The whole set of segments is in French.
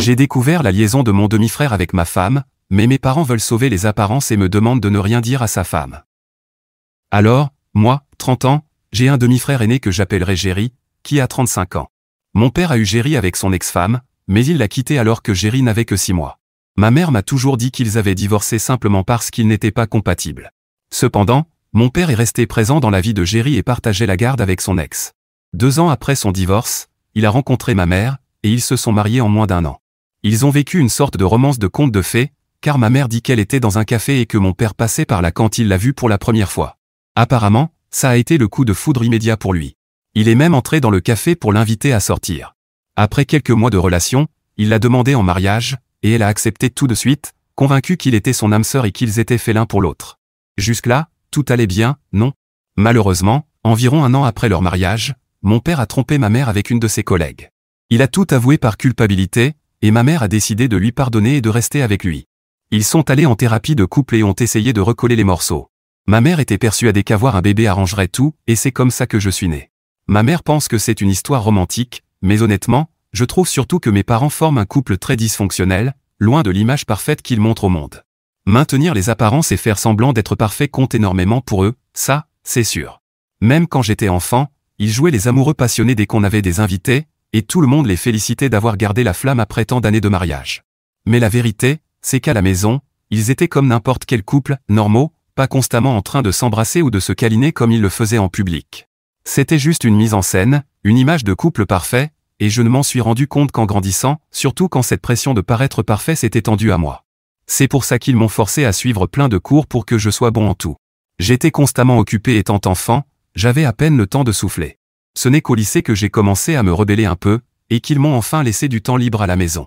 J'ai découvert la liaison de mon demi-frère avec ma femme, mais mes parents veulent sauver les apparences et me demandent de ne rien dire à sa femme. Alors, moi, 30 ans, j'ai un demi-frère aîné que j'appellerai Géry, qui a 35 ans. Mon père a eu Géry avec son ex-femme, mais il l'a quitté alors que Géry n'avait que 6 mois. Ma mère m'a toujours dit qu'ils avaient divorcé simplement parce qu'ils n'étaient pas compatibles. Cependant, mon père est resté présent dans la vie de Géry et partageait la garde avec son ex. 2 ans après son divorce, il a rencontré ma mère, et ils se sont mariés en moins d'1 an. Ils ont vécu une sorte de romance de conte de fées, car ma mère dit qu'elle était dans un café et que mon père passait par là quand il l'a vue pour la première fois. Apparemment, ça a été le coup de foudre immédiat pour lui. Il est même entré dans le café pour l'inviter à sortir. Après quelques mois de relation, il l'a demandé en mariage, et elle a accepté tout de suite, convaincue qu'il était son âme sœur et qu'ils étaient faits l'un pour l'autre. Jusque-là, tout allait bien, non? Malheureusement, environ 1 an après leur mariage, mon père a trompé ma mère avec une de ses collègues. Il a tout avoué par culpabilité, et ma mère a décidé de lui pardonner et de rester avec lui. Ils sont allés en thérapie de couple et ont essayé de recoller les morceaux. Ma mère était persuadée qu'avoir un bébé arrangerait tout, et c'est comme ça que je suis né. Ma mère pense que c'est une histoire romantique, mais honnêtement, je trouve surtout que mes parents forment un couple très dysfonctionnel, loin de l'image parfaite qu'ils montrent au monde. Maintenir les apparences et faire semblant d'être parfait compte énormément pour eux, ça, c'est sûr. Même quand j'étais enfant, ils jouaient les amoureux passionnés dès qu'on avait des invités, et tout le monde les félicitait d'avoir gardé la flamme après tant d'années de mariage. Mais la vérité, c'est qu'à la maison, ils étaient comme n'importe quel couple, normaux, pas constamment en train de s'embrasser ou de se câliner comme ils le faisaient en public. C'était juste une mise en scène, une image de couple parfait, et je ne m'en suis rendu compte qu'en grandissant, surtout quand cette pression de paraître parfait s'est étendue à moi. C'est pour ça qu'ils m'ont forcé à suivre plein de cours pour que je sois bon en tout. J'étais constamment occupé étant enfant, j'avais à peine le temps de souffler. Ce n'est qu'au lycée que j'ai commencé à me rebeller un peu, et qu'ils m'ont enfin laissé du temps libre à la maison.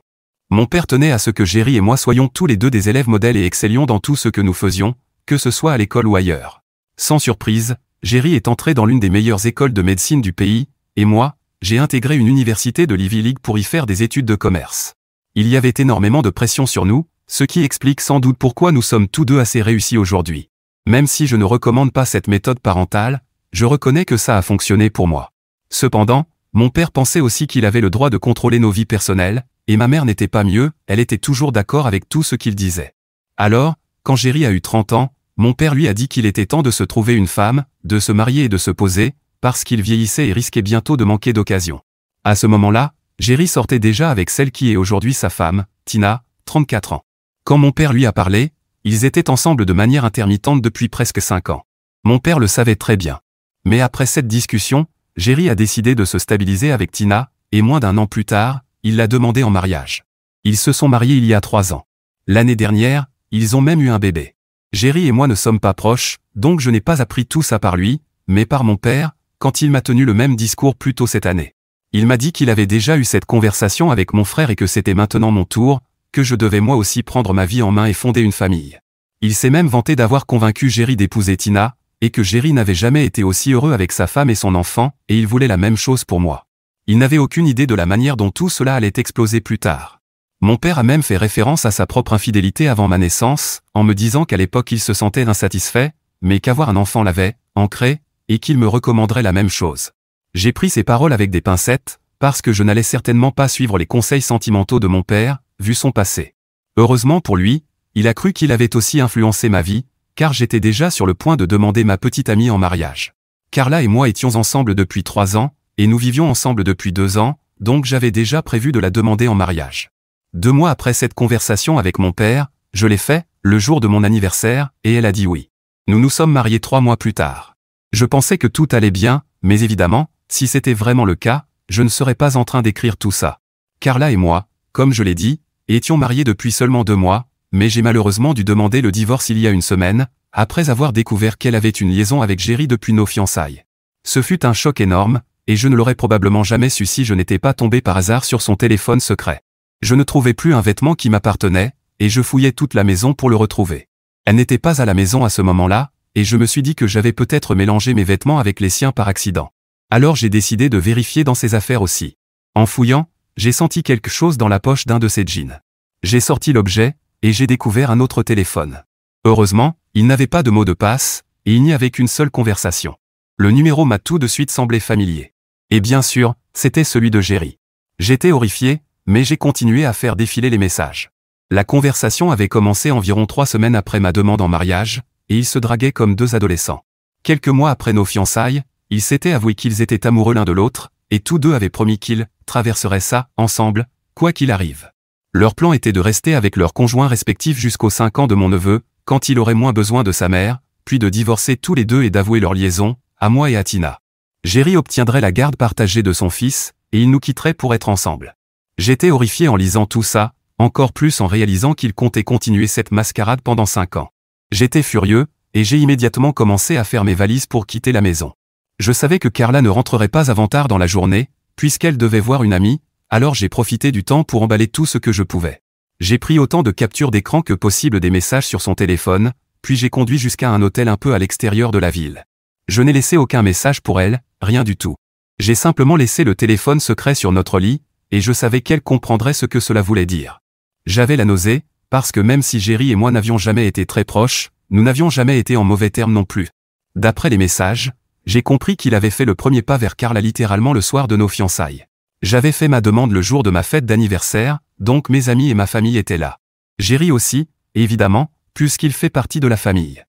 Mon père tenait à ce que Géry et moi soyons tous les deux des élèves modèles et excellions dans tout ce que nous faisions, que ce soit à l'école ou ailleurs. Sans surprise, Géry est entré dans l'une des meilleures écoles de médecine du pays, et moi, j'ai intégré une université de l'Ivy League pour y faire des études de commerce. Il y avait énormément de pression sur nous, ce qui explique sans doute pourquoi nous sommes tous deux assez réussis aujourd'hui. Même si je ne recommande pas cette méthode parentale, je reconnais que ça a fonctionné pour moi. Cependant, mon père pensait aussi qu'il avait le droit de contrôler nos vies personnelles, et ma mère n'était pas mieux, elle était toujours d'accord avec tout ce qu'il disait. Alors, quand Géry a eu 30 ans, mon père lui a dit qu'il était temps de se trouver une femme, de se marier et de se poser, parce qu'il vieillissait et risquait bientôt de manquer d'occasion. À ce moment-là, Géry sortait déjà avec celle qui est aujourd'hui sa femme, Tina, 34 ans. Quand mon père lui a parlé, ils étaient ensemble de manière intermittente depuis presque 5 ans. Mon père le savait très bien. Mais après cette discussion, Géry a décidé de se stabiliser avec Tina, et moins d'1 an plus tard, il l'a demandé en mariage. Ils se sont mariés il y a 3 ans. L'année dernière, ils ont même eu un bébé. Géry et moi ne sommes pas proches, donc je n'ai pas appris tout ça par lui, mais par mon père, quand il m'a tenu le même discours plus tôt cette année. Il m'a dit qu'il avait déjà eu cette conversation avec mon frère et que c'était maintenant mon tour, que je devais moi aussi prendre ma vie en main et fonder une famille. Il s'est même vanté d'avoir convaincu Géry d'épouser Tina, et que Géry n'avait jamais été aussi heureux avec sa femme et son enfant, et il voulait la même chose pour moi. Il n'avait aucune idée de la manière dont tout cela allait exploser plus tard. Mon père a même fait référence à sa propre infidélité avant ma naissance, en me disant qu'à l'époque il se sentait insatisfait, mais qu'avoir un enfant l'avait ancré, et qu'il me recommanderait la même chose. J'ai pris ces paroles avec des pincettes, parce que je n'allais certainement pas suivre les conseils sentimentaux de mon père, vu son passé. Heureusement pour lui, il a cru qu'il avait aussi influencé ma vie, car j'étais déjà sur le point de demander ma petite amie en mariage. Carla et moi étions ensemble depuis 3 ans, et nous vivions ensemble depuis 2 ans, donc j'avais déjà prévu de la demander en mariage. 2 mois après cette conversation avec mon père, je l'ai fait, le jour de mon anniversaire, et elle a dit oui. Nous nous sommes mariés 3 mois plus tard. Je pensais que tout allait bien, mais évidemment, si c'était vraiment le cas, je ne serais pas en train d'écrire tout ça. Carla et moi, comme je l'ai dit, étions mariés depuis seulement 2 mois, mais j'ai malheureusement dû demander le divorce il y a 1 semaine, après avoir découvert qu'elle avait une liaison avec Géry depuis nos fiançailles. Ce fut un choc énorme, et je ne l'aurais probablement jamais su si je n'étais pas tombé par hasard sur son téléphone secret. Je ne trouvais plus un vêtement qui m'appartenait, et je fouillais toute la maison pour le retrouver. Elle n'était pas à la maison à ce moment-là, et je me suis dit que j'avais peut-être mélangé mes vêtements avec les siens par accident. Alors j'ai décidé de vérifier dans ses affaires aussi. En fouillant, j'ai senti quelque chose dans la poche d'un de ses jeans. J'ai sorti l'objet, et j'ai découvert un autre téléphone. Heureusement, il n'avait pas de mot de passe, et il n'y avait qu'une seule conversation. Le numéro m'a tout de suite semblé familier. Et bien sûr, c'était celui de Géry. J'étais horrifié, mais j'ai continué à faire défiler les messages. La conversation avait commencé environ 3 semaines après ma demande en mariage, et ils se draguaient comme 2 adolescents. Quelques mois après nos fiançailles, ils s'étaient avoués qu'ils étaient amoureux l'un de l'autre, et tous deux avaient promis qu'ils traverseraient ça, ensemble, quoi qu'il arrive. Leur plan était de rester avec leurs conjoints respectifs jusqu'aux 5 ans de mon neveu, quand il aurait moins besoin de sa mère, puis de divorcer tous les deux et d'avouer leur liaison, à moi et à Tina. Jerry obtiendrait la garde partagée de son fils, et ils nous quitteraient pour être ensemble. J'étais horrifié en lisant tout ça, encore plus en réalisant qu'ils comptaient continuer cette mascarade pendant 5 ans. J'étais furieux, et j'ai immédiatement commencé à faire mes valises pour quitter la maison. Je savais que Carla ne rentrerait pas avant tard dans la journée, puisqu'elle devait voir une amie, alors j'ai profité du temps pour emballer tout ce que je pouvais. J'ai pris autant de captures d'écran que possible des messages sur son téléphone, puis j'ai conduit jusqu'à un hôtel un peu à l'extérieur de la ville. Je n'ai laissé aucun message pour elle, rien du tout. J'ai simplement laissé le téléphone secret sur notre lit, et je savais qu'elle comprendrait ce que cela voulait dire. J'avais la nausée, parce que même si Jerry et moi n'avions jamais été très proches, nous n'avions jamais été en mauvais termes non plus. D'après les messages, j'ai compris qu'il avait fait le premier pas vers Carla littéralement le soir de nos fiançailles. J'avais fait ma demande le jour de ma fête d'anniversaire, donc mes amis et ma famille étaient là. Jerry aussi, évidemment, puisqu'il fait partie de la famille.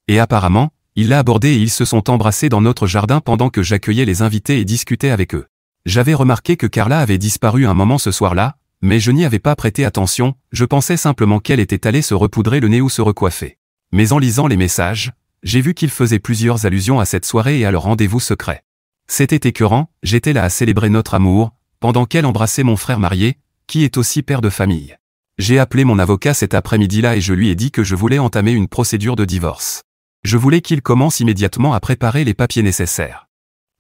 Et apparemment, il l'a abordé et ils se sont embrassés dans notre jardin pendant que j'accueillais les invités et discutais avec eux. J'avais remarqué que Carla avait disparu un moment ce soir-là, mais je n'y avais pas prêté attention, je pensais simplement qu'elle était allée se repoudrer le nez ou se recoiffer. Mais en lisant les messages, j'ai vu qu'il faisait plusieurs allusions à cette soirée et à leur rendez-vous secret. C'était écœurant, j'étais là à célébrer notre amour, pendant qu'elle embrassait mon frère marié, qui est aussi père de famille. J'ai appelé mon avocat cet après-midi-là et je lui ai dit que je voulais entamer une procédure de divorce. Je voulais qu'il commence immédiatement à préparer les papiers nécessaires.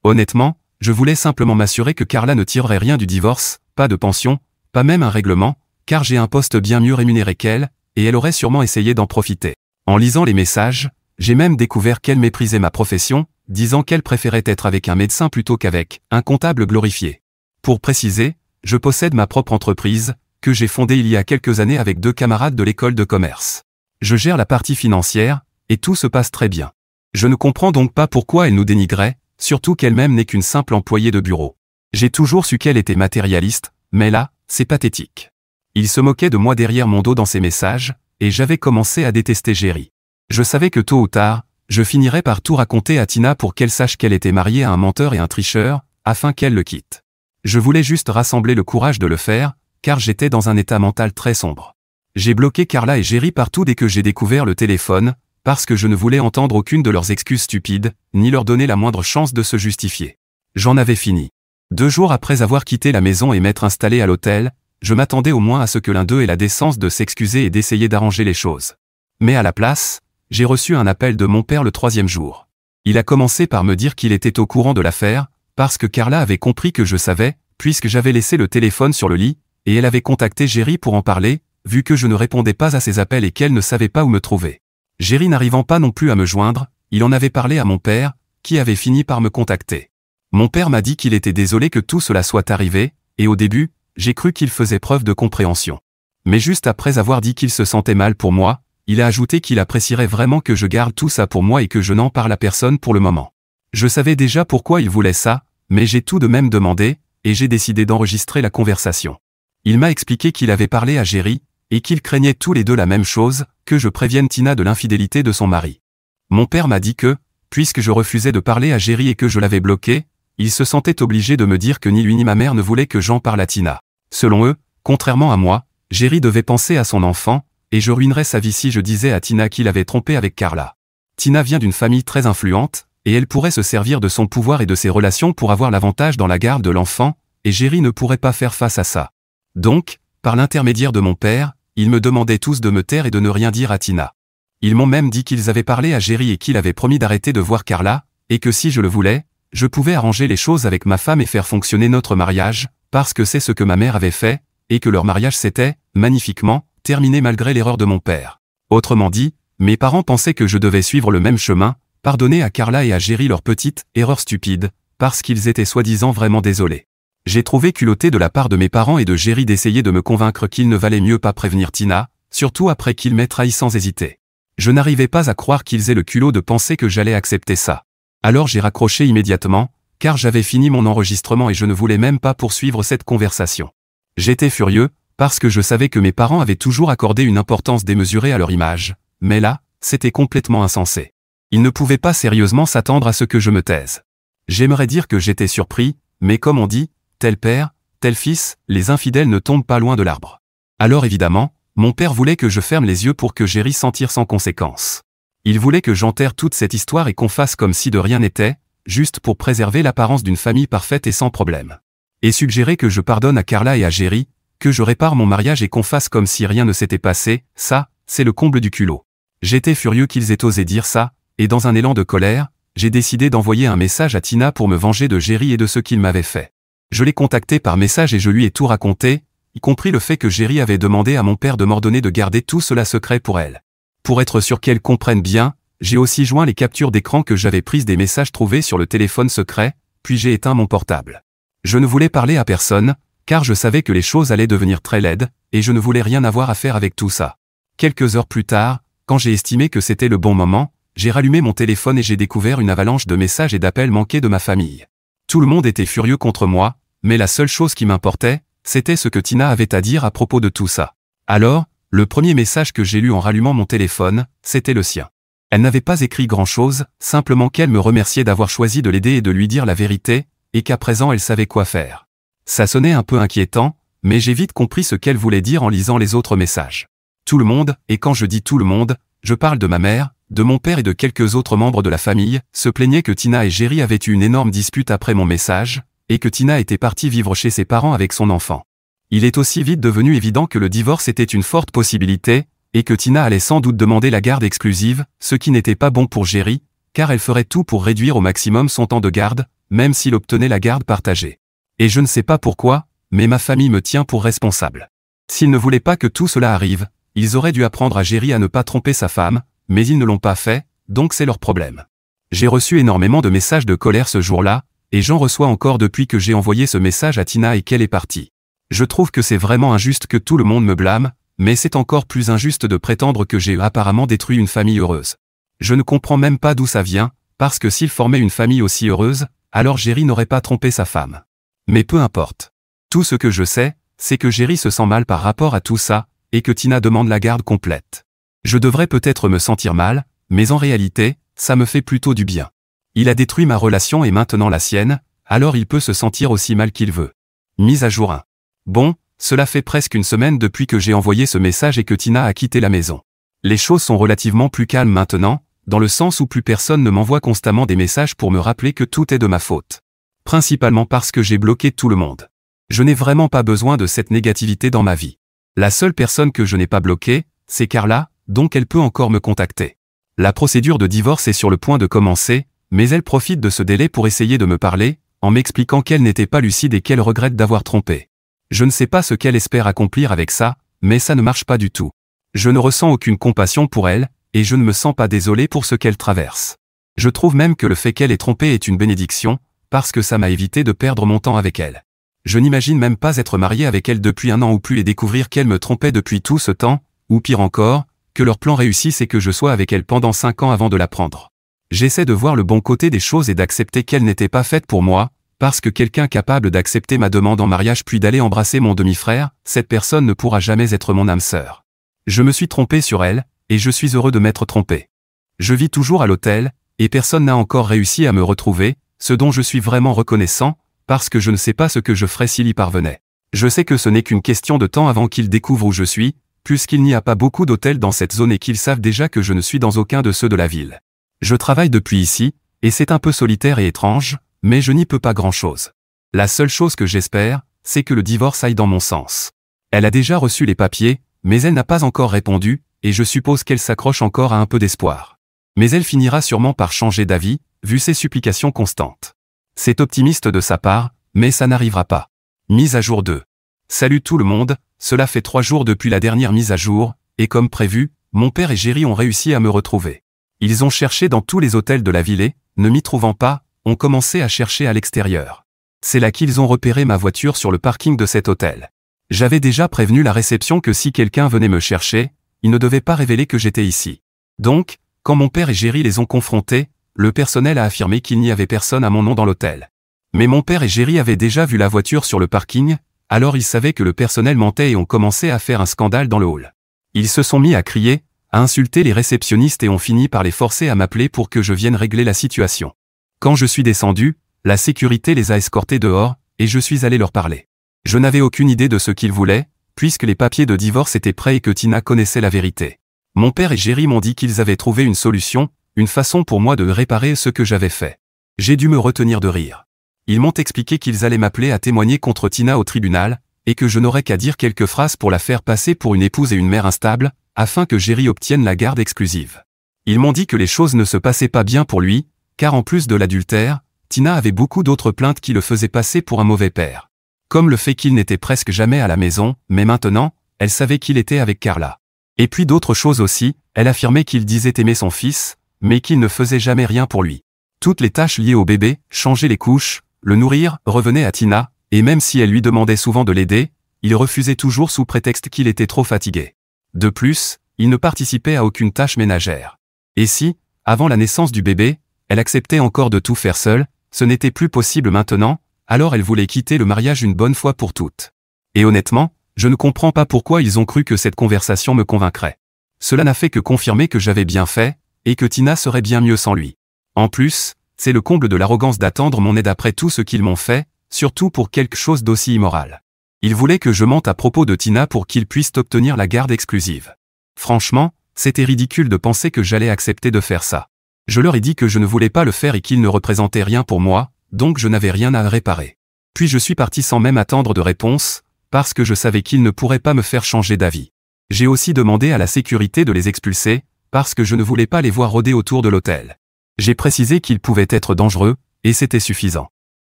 Honnêtement, je voulais simplement m'assurer que Carla ne tirerait rien du divorce, pas de pension, pas même un règlement, car j'ai un poste bien mieux rémunéré qu'elle, et elle aurait sûrement essayé d'en profiter. En lisant les messages, j'ai même découvert qu'elle méprisait ma profession, disant qu'elle préférait être avec un médecin plutôt qu'avec un comptable glorifié. Pour préciser, je possède ma propre entreprise, que j'ai fondée il y a quelques années avec 2 camarades de l'école de commerce. Je gère la partie financière, et tout se passe très bien. Je ne comprends donc pas pourquoi elle nous dénigrait, surtout qu'elle-même n'est qu'une simple employée de bureau. J'ai toujours su qu'elle était matérialiste, mais là, c'est pathétique. Il se moquait de moi derrière mon dos dans ses messages, et j'avais commencé à détester Jerry. Je savais que tôt ou tard, je finirais par tout raconter à Tina pour qu'elle sache qu'elle était mariée à un menteur et un tricheur, afin qu'elle le quitte. Je voulais juste rassembler le courage de le faire, car j'étais dans un état mental très sombre. J'ai bloqué Carla et Jerry partout dès que j'ai découvert le téléphone, parce que je ne voulais entendre aucune de leurs excuses stupides, ni leur donner la moindre chance de se justifier. J'en avais fini. 2 jours après avoir quitté la maison et m'être installé à l'hôtel, je m'attendais au moins à ce que l'un d'eux ait la décence de s'excuser et d'essayer d'arranger les choses. Mais à la place, j'ai reçu un appel de mon père le 3e jour. Il a commencé par me dire qu'il était au courant de l'affaire, parce que Carla avait compris que je savais, puisque j'avais laissé le téléphone sur le lit, et elle avait contacté Jerry pour en parler, vu que je ne répondais pas à ses appels et qu'elle ne savait pas où me trouver. Jerry n'arrivant pas non plus à me joindre, il en avait parlé à mon père, qui avait fini par me contacter. Mon père m'a dit qu'il était désolé que tout cela soit arrivé, et au début, j'ai cru qu'il faisait preuve de compréhension. Mais juste après avoir dit qu'il se sentait mal pour moi, il a ajouté qu'il apprécierait vraiment que je garde tout ça pour moi et que je n'en parle à personne pour le moment. Je savais déjà pourquoi il voulait ça, mais j'ai tout de même demandé, et j'ai décidé d'enregistrer la conversation. Il m'a expliqué qu'il avait parlé à Jerry, et qu'ils craignaient tous les deux la même chose, que je prévienne Tina de l'infidélité de son mari. Mon père m'a dit que, puisque je refusais de parler à Jerry et que je l'avais bloqué, il se sentait obligé de me dire que ni lui ni ma mère ne voulaient que j'en parle à Tina. Selon eux, contrairement à moi, Jerry devait penser à son enfant, et je ruinerais sa vie si je disais à Tina qu'il avait trompé avec Carla. Tina vient d'une famille très influente, et elle pourrait se servir de son pouvoir et de ses relations pour avoir l'avantage dans la garde de l'enfant, et Jerry ne pourrait pas faire face à ça. Donc, par l'intermédiaire de mon père, ils me demandaient tous de me taire et de ne rien dire à Tina. Ils m'ont même dit qu'ils avaient parlé à Jerry et qu'il avait promis d'arrêter de voir Carla, et que si je le voulais, je pouvais arranger les choses avec ma femme et faire fonctionner notre mariage, parce que c'est ce que ma mère avait fait, et que leur mariage s'était, magnifiquement, terminé malgré l'erreur de mon père. Autrement dit, mes parents pensaient que je devais suivre le même chemin, pardonner à Carla et à Jerry leur petite erreur stupide, parce qu'ils étaient soi-disant vraiment désolés. J'ai trouvé culotté de la part de mes parents et de Jerry d'essayer de me convaincre qu'il ne valait mieux pas prévenir Tina, surtout après qu'il m'ait trahi sans hésiter. Je n'arrivais pas à croire qu'ils aient le culot de penser que j'allais accepter ça. Alors j'ai raccroché immédiatement, car j'avais fini mon enregistrement et je ne voulais même pas poursuivre cette conversation. J'étais furieux, parce que je savais que mes parents avaient toujours accordé une importance démesurée à leur image, mais là, c'était complètement insensé. Ils ne pouvaient pas sérieusement s'attendre à ce que je me taise. J'aimerais dire que j'étais surpris, mais comme on dit, tel père, tel fils, les infidèles ne tombent pas loin de l'arbre. Alors évidemment, mon père voulait que je ferme les yeux pour que Jerry s'en tire sans conséquence. Il voulait que j'enterre toute cette histoire et qu'on fasse comme si de rien n'était, juste pour préserver l'apparence d'une famille parfaite et sans problème. Et suggérer que je pardonne à Carla et à Jerry, que je répare mon mariage et qu'on fasse comme si rien ne s'était passé, ça, c'est le comble du culot. J'étais furieux qu'ils aient osé dire ça, et dans un élan de colère, j'ai décidé d'envoyer un message à Tina pour me venger de Jerry et de ce qu'il m'avait fait. Je l'ai contacté par message et je lui ai tout raconté, y compris le fait que Jerry avait demandé à mon père de m'ordonner de garder tout cela secret pour elle. Pour être sûr qu'elle comprenne bien, j'ai aussi joint les captures d'écran que j'avais prises des messages trouvés sur le téléphone secret, puis j'ai éteint mon portable. Je ne voulais parler à personne, car je savais que les choses allaient devenir très laides, et je ne voulais rien avoir à faire avec tout ça. Quelques heures plus tard, quand j'ai estimé que c'était le bon moment, j'ai rallumé mon téléphone et j'ai découvert une avalanche de messages et d'appels manqués de ma famille. Tout le monde était furieux contre moi, mais la seule chose qui m'importait, c'était ce que Tina avait à dire à propos de tout ça. Alors, le premier message que j'ai lu en rallumant mon téléphone, c'était le sien. Elle n'avait pas écrit grand-chose, simplement qu'elle me remerciait d'avoir choisi de l'aider et de lui dire la vérité, et qu'à présent elle savait quoi faire. Ça sonnait un peu inquiétant, mais j'ai vite compris ce qu'elle voulait dire en lisant les autres messages. Tout le monde, et quand je dis tout le monde, je parle de ma mère, de mon père et de quelques autres membres de la famille, se plaignaient que Tina et Jerry avaient eu une énorme dispute après mon message, et que Tina était partie vivre chez ses parents avec son enfant. Il est aussi vite devenu évident que le divorce était une forte possibilité, et que Tina allait sans doute demander la garde exclusive, ce qui n'était pas bon pour Jerry, car elle ferait tout pour réduire au maximum son temps de garde, même s'il obtenait la garde partagée. Et je ne sais pas pourquoi, mais ma famille me tient pour responsable. S'ils ne voulaient pas que tout cela arrive, ils auraient dû apprendre à Jerry à ne pas tromper sa femme, mais ils ne l'ont pas fait, donc c'est leur problème. J'ai reçu énormément de messages de colère ce jour-là, et j'en reçois encore depuis que j'ai envoyé ce message à Tina et qu'elle est partie. Je trouve que c'est vraiment injuste que tout le monde me blâme, mais c'est encore plus injuste de prétendre que j'ai apparemment détruit une famille heureuse. Je ne comprends même pas d'où ça vient, parce que s'il formait une famille aussi heureuse, alors Jerry n'aurait pas trompé sa femme. Mais peu importe. Tout ce que je sais, c'est que Jerry se sent mal par rapport à tout ça, et que Tina demande la garde complète. Je devrais peut-être me sentir mal, mais en réalité, ça me fait plutôt du bien. Il a détruit ma relation et maintenant la sienne, alors il peut se sentir aussi mal qu'il veut. Mise à jour 1. Bon, cela fait presque une semaine depuis que j'ai envoyé ce message et que Tina a quitté la maison. Les choses sont relativement plus calmes maintenant, dans le sens où plus personne ne m'envoie constamment des messages pour me rappeler que tout est de ma faute. Principalement parce que j'ai bloqué tout le monde. Je n'ai vraiment pas besoin de cette négativité dans ma vie. La seule personne que je n'ai pas bloquée, c'est Carla, donc elle peut encore me contacter. La procédure de divorce est sur le point de commencer, mais elle profite de ce délai pour essayer de me parler, en m'expliquant qu'elle n'était pas lucide et qu'elle regrette d'avoir trompé. Je ne sais pas ce qu'elle espère accomplir avec ça, mais ça ne marche pas du tout. Je ne ressens aucune compassion pour elle, et je ne me sens pas désolé pour ce qu'elle traverse. Je trouve même que le fait qu'elle ait trompé est une bénédiction, parce que ça m'a évité de perdre mon temps avec elle. Je n'imagine même pas être marié avec elle depuis 1 an ou plus et découvrir qu'elle me trompait depuis tout ce temps, ou pire encore, que leur plan réussisse et que je sois avec elle pendant 5 ans avant de l'apprendre. J'essaie de voir le bon côté des choses et d'accepter qu'elle n'était pas faite pour moi, parce que quelqu'un capable d'accepter ma demande en mariage puis d'aller embrasser mon demi-frère, cette personne ne pourra jamais être mon âme sœur. Je me suis trompé sur elle, et je suis heureux de m'être trompé. Je vis toujours à l'hôtel, et personne n'a encore réussi à me retrouver, ce dont je suis vraiment reconnaissant, parce que je ne sais pas ce que je ferais s'il y parvenait. Je sais que ce n'est qu'une question de temps avant qu'ils découvrent où je suis, puisqu'il n'y a pas beaucoup d'hôtels dans cette zone et qu'ils savent déjà que je ne suis dans aucun de ceux de la ville. Je travaille depuis ici, et c'est un peu solitaire et étrange, mais je n'y peux pas grand-chose. La seule chose que j'espère, c'est que le divorce aille dans mon sens. Elle a déjà reçu les papiers, mais elle n'a pas encore répondu, et je suppose qu'elle s'accroche encore à un peu d'espoir. Mais elle finira sûrement par changer d'avis, vu ses supplications constantes. C'est optimiste de sa part, mais ça n'arrivera pas. Mise à jour 2. Salut tout le monde, cela fait 3 jours depuis la dernière mise à jour, et comme prévu, mon père et Jerry ont réussi à me retrouver. Ils ont cherché dans tous les hôtels de la ville et, ne m'y trouvant pas, ont commencé à chercher à l'extérieur. C'est là qu'ils ont repéré ma voiture sur le parking de cet hôtel. J'avais déjà prévenu la réception que si quelqu'un venait me chercher, il ne devait pas révéler que j'étais ici. Donc, quand mon père et Jerry les ont confrontés, le personnel a affirmé qu'il n'y avait personne à mon nom dans l'hôtel. Mais mon père et Jerry avaient déjà vu la voiture sur le parking, Alors ils savaient que le personnel mentait et ont commencé à faire un scandale dans le hall. Ils se sont mis à crier, à insulter les réceptionnistes et ont fini par les forcer à m'appeler pour que je vienne régler la situation. Quand je suis descendu, la sécurité les a escortés dehors, et je suis allé leur parler. Je n'avais aucune idée de ce qu'ils voulaient, puisque les papiers de divorce étaient prêts et que Tina connaissait la vérité. Mon père et Jerry m'ont dit qu'ils avaient trouvé une solution, une façon pour moi de réparer ce que j'avais fait. J'ai dû me retenir de rire. Ils m'ont expliqué qu'ils allaient m'appeler à témoigner contre Tina au tribunal, et que je n'aurais qu'à dire quelques phrases pour la faire passer pour une épouse et une mère instable, afin que Jerry obtienne la garde exclusive. Ils m'ont dit que les choses ne se passaient pas bien pour lui, car en plus de l'adultère, Tina avait beaucoup d'autres plaintes qui le faisaient passer pour un mauvais père. Comme le fait qu'il n'était presque jamais à la maison, mais maintenant, elle savait qu'il était avec Carla. Et puis d'autres choses aussi, elle affirmait qu'il disait aimer son fils, mais qu'il ne faisait jamais rien pour lui. Toutes les tâches liées au bébé, changer les couches, le nourrir, revenaient à Tina, et même si elle lui demandait souvent de l'aider, il refusait toujours sous prétexte qu'il était trop fatigué. De plus, il ne participait à aucune tâche ménagère. Et si, avant la naissance du bébé, elle acceptait encore de tout faire seule, ce n'était plus possible maintenant, alors elle voulait quitter le mariage une bonne fois pour toutes. Et honnêtement, je ne comprends pas pourquoi ils ont cru que cette conversation me convaincrait. Cela n'a fait que confirmer que j'avais bien fait, et que Tina serait bien mieux sans lui. En plus, c'est le comble de l'arrogance d'attendre mon aide après tout ce qu'ils m'ont fait, surtout pour quelque chose d'aussi immoral. Ils voulaient que je mente à propos de Tina pour qu'ils puissent obtenir la garde exclusive. Franchement, c'était ridicule de penser que j'allais accepter de faire ça. Je leur ai dit que je ne voulais pas le faire et qu'ils ne représentaient rien pour moi, donc je n'avais rien à réparer. Puis je suis parti sans même attendre de réponse, parce que je savais qu'ils ne pourraient pas me faire changer d'avis. J'ai aussi demandé à la sécurité de les expulser, parce que je ne voulais pas les voir rôder autour de l'hôtel. J'ai précisé qu'ils pouvaient être dangereux, et c'était suffisant.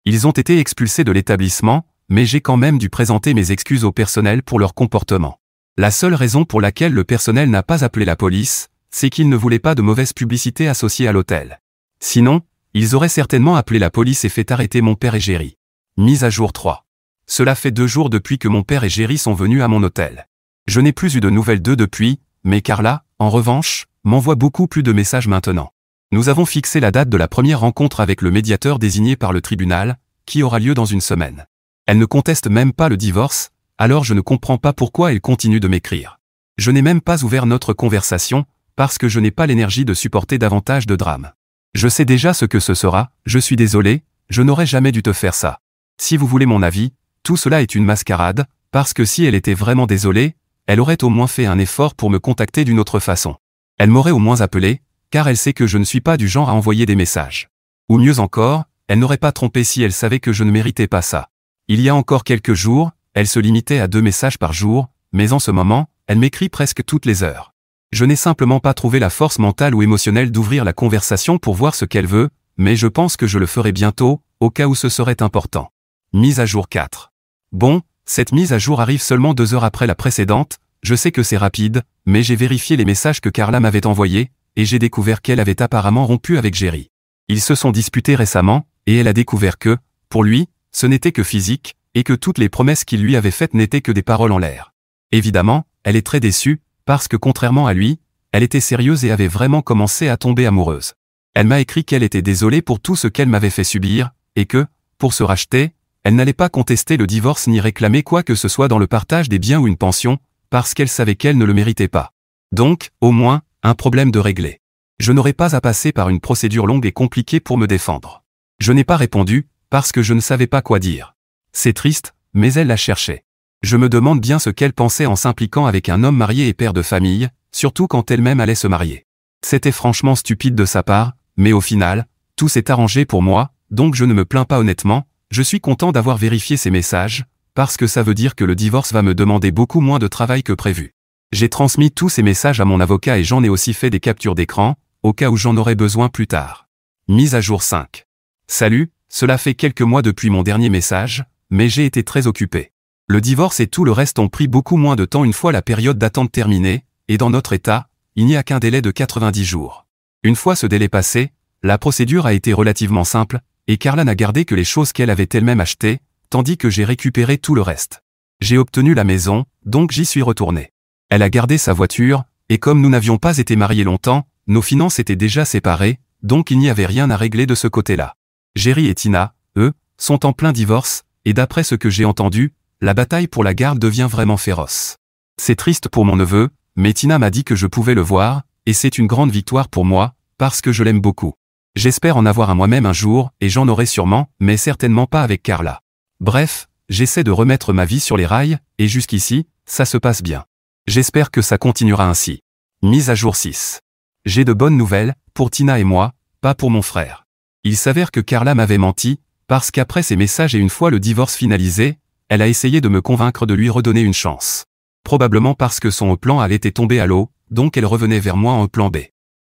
Ils ont été expulsés de l'établissement, mais j'ai quand même dû présenter mes excuses au personnel pour leur comportement. La seule raison pour laquelle le personnel n'a pas appelé la police, c'est qu'ils ne voulaient pas de mauvaise publicité associée à l'hôtel. Sinon, ils auraient certainement appelé la police et fait arrêter mon père et Jerry. Mise à jour 3. Cela fait 2 jours depuis que mon père et Jerry sont venus à mon hôtel. Je n'ai plus eu de nouvelles d'eux depuis, mais Carla, en revanche, m'envoie beaucoup plus de messages maintenant. Nous avons fixé la date de la première rencontre avec le médiateur désigné par le tribunal, qui aura lieu dans une semaine. Elle ne conteste même pas le divorce, alors je ne comprends pas pourquoi elle continue de m'écrire. Je n'ai même pas ouvert notre conversation, parce que je n'ai pas l'énergie de supporter davantage de drames. Je sais déjà ce que ce sera, je suis désolé, je n'aurais jamais dû te faire ça. Si vous voulez mon avis, tout cela est une mascarade, parce que si elle était vraiment désolée, elle aurait au moins fait un effort pour me contacter d'une autre façon. Elle m'aurait au moins appelé, car elle sait que je ne suis pas du genre à envoyer des messages. Ou mieux encore, elle n'aurait pas trompé si elle savait que je ne méritais pas ça. Il y a encore quelques jours, elle se limitait à 2 messages par jour, mais en ce moment, elle m'écrit presque toutes les heures. Je n'ai simplement pas trouvé la force mentale ou émotionnelle d'ouvrir la conversation pour voir ce qu'elle veut, mais je pense que je le ferai bientôt, au cas où ce serait important. Mise à jour 4. Bon, cette mise à jour arrive seulement 2 heures après la précédente, je sais que c'est rapide, mais j'ai vérifié les messages que Carla m'avait envoyés, et j'ai découvert qu'elle avait apparemment rompu avec Jerry. Ils se sont disputés récemment, et elle a découvert que, pour lui, ce n'était que physique, et que toutes les promesses qu'il lui avait faites n'étaient que des paroles en l'air. Évidemment, elle est très déçue, parce que contrairement à lui, elle était sérieuse et avait vraiment commencé à tomber amoureuse. Elle m'a écrit qu'elle était désolée pour tout ce qu'elle m'avait fait subir, et que, pour se racheter, elle n'allait pas contester le divorce ni réclamer quoi que ce soit dans le partage des biens ou une pension, parce qu'elle savait qu'elle ne le méritait pas. Donc, au moins, un problème de régler. Je n'aurais pas à passer par une procédure longue et compliquée pour me défendre. Je n'ai pas répondu, parce que je ne savais pas quoi dire. C'est triste, mais elle l'a cherché. Je me demande bien ce qu'elle pensait en s'impliquant avec un homme marié et père de famille, surtout quand elle-même allait se marier. C'était franchement stupide de sa part, mais au final, tout s'est arrangé pour moi, donc je ne me plains pas honnêtement, je suis content d'avoir vérifié ces messages, parce que ça veut dire que le divorce va me demander beaucoup moins de travail que prévu. J'ai transmis tous ces messages à mon avocat et j'en ai aussi fait des captures d'écran, au cas où j'en aurais besoin plus tard. Mise à jour 5. Salut, cela fait quelques mois depuis mon dernier message, mais j'ai été très occupé. Le divorce et tout le reste ont pris beaucoup moins de temps une fois la période d'attente terminée, et dans notre état, il n'y a qu'un délai de 90 jours. Une fois ce délai passé, la procédure a été relativement simple, et Carla n'a gardé que les choses qu'elle avait elle-même achetées, tandis que j'ai récupéré tout le reste. J'ai obtenu la maison, donc j'y suis retourné. Elle a gardé sa voiture, et comme nous n'avions pas été mariés longtemps, nos finances étaient déjà séparées, donc il n'y avait rien à régler de ce côté-là. Jerry et Tina, eux, sont en plein divorce, et d'après ce que j'ai entendu, la bataille pour la garde devient vraiment féroce. C'est triste pour mon neveu, mais Tina m'a dit que je pouvais le voir, et c'est une grande victoire pour moi, parce que je l'aime beaucoup. J'espère en avoir un moi-même un jour, et j'en aurai sûrement, mais certainement pas avec Carla. Bref, j'essaie de remettre ma vie sur les rails, et jusqu'ici, ça se passe bien. J'espère que ça continuera ainsi. Mise à jour 6. J'ai de bonnes nouvelles, pour Tina et moi, pas pour mon frère. Il s'avère que Carla m'avait menti, parce qu'après ses messages et une fois le divorce finalisé, elle a essayé de me convaincre de lui redonner une chance. Probablement parce que son plan A était tombé à l'eau, donc elle revenait vers moi en plan B.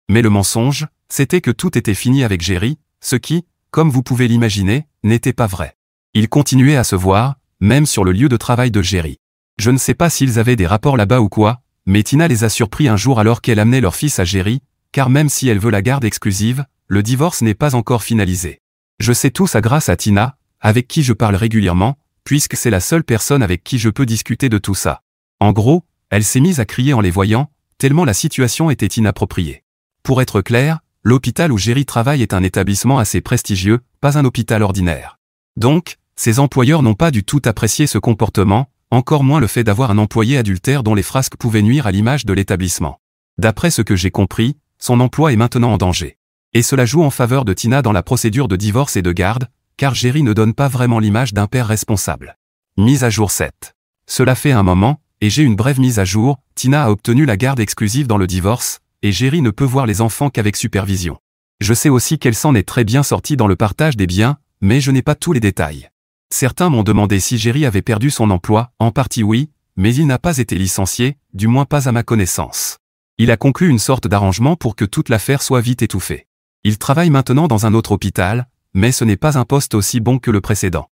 Mais le mensonge, c'était que tout était fini avec Jerry, ce qui, comme vous pouvez l'imaginer, n'était pas vrai. Ils continuaient à se voir, même sur le lieu de travail de Jerry. Je ne sais pas s'ils avaient des rapports là-bas ou quoi, mais Tina les a surpris un jour alors qu'elle amenait leur fils à Jerry, car même si elle veut la garde exclusive, le divorce n'est pas encore finalisé. Je sais tout ça grâce à Tina, avec qui je parle régulièrement, puisque c'est la seule personne avec qui je peux discuter de tout ça. En gros, elle s'est mise à crier en les voyant, tellement la situation était inappropriée. Pour être clair, l'hôpital où Jerry travaille est un établissement assez prestigieux, pas un hôpital ordinaire. Donc, ses employeurs n'ont pas du tout apprécié ce comportement, encore moins le fait d'avoir un employé adultère dont les frasques pouvaient nuire à l'image de l'établissement. D'après ce que j'ai compris, son emploi est maintenant en danger. Et cela joue en faveur de Tina dans la procédure de divorce et de garde, car Jerry ne donne pas vraiment l'image d'un père responsable. Mise à jour 7. Cela fait un moment, et j'ai une brève mise à jour, Tina a obtenu la garde exclusive dans le divorce, et Jerry ne peut voir les enfants qu'avec supervision. Je sais aussi qu'elle s'en est très bien sortie dans le partage des biens, mais je n'ai pas tous les détails. Certains m'ont demandé si Jerry avait perdu son emploi, en partie oui, mais il n'a pas été licencié, du moins pas à ma connaissance. Il a conclu une sorte d'arrangement pour que toute l'affaire soit vite étouffée. Il travaille maintenant dans un autre hôpital, mais ce n'est pas un poste aussi bon que le précédent.